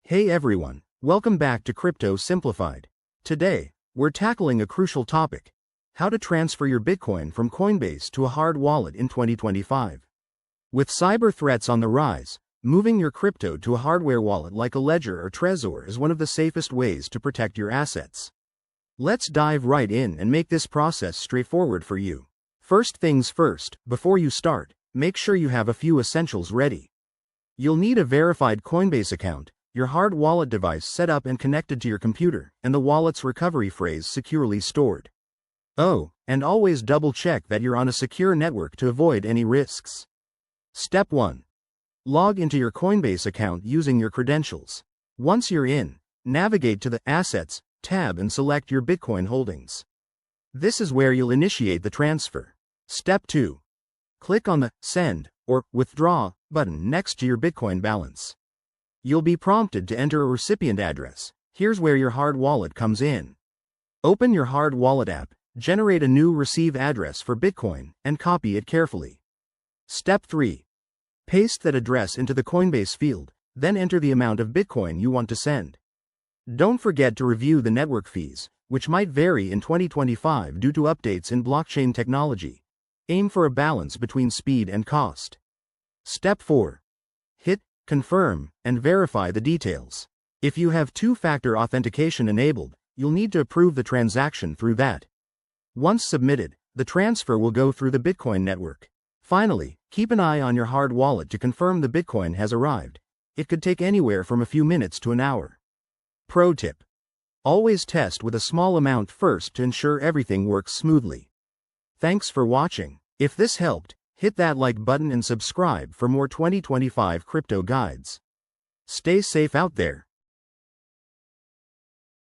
Hey everyone, welcome back to Crypto Simplified. Today, we're tackling a crucial topic: how to transfer your Bitcoin from Coinbase to a hard wallet in 2025. With cyber threats on the rise, moving your crypto to a hardware wallet like a Ledger or Trezor is one of the safest ways to protect your assets. Let's dive right in and make this process straightforward for you. First things first, before you start, make sure you have a few essentials ready. You'll need a verified Coinbase account, your hard wallet device set up and connected to your computer, and the wallet's recovery phrase securely stored. Oh, and always double-check that you're on a secure network to avoid any risks. Step 1. Log into your Coinbase account using your credentials. Once you're in, navigate to the Assets tab and select your Bitcoin holdings. This is where you'll initiate the transfer. Step 2. Click on the Send or Withdraw button next to your Bitcoin balance. You'll be prompted to enter a recipient address. Here's where your hard wallet comes in. Open your hard wallet app, generate a new receive address for Bitcoin, and copy it carefully. Step 3. Paste that address into the Coinbase field, then enter the amount of Bitcoin you want to send. Don't forget to review the network fees, which might vary in 2025 due to updates in blockchain technology. Aim for a balance between speed and cost. Step 4. Hit Confirm and verify the details. If you have two-factor authentication enabled, you'll need to approve the transaction through that. Once submitted, the transfer will go through the Bitcoin network. Finally, keep an eye on your hard wallet to confirm the Bitcoin has arrived. It could take anywhere from a few minutes to an hour. Pro tip: always test with a small amount first to ensure everything works smoothly. Thanks for watching. If this helped, hit that like button and subscribe for more 2025 crypto guides. Stay safe out there.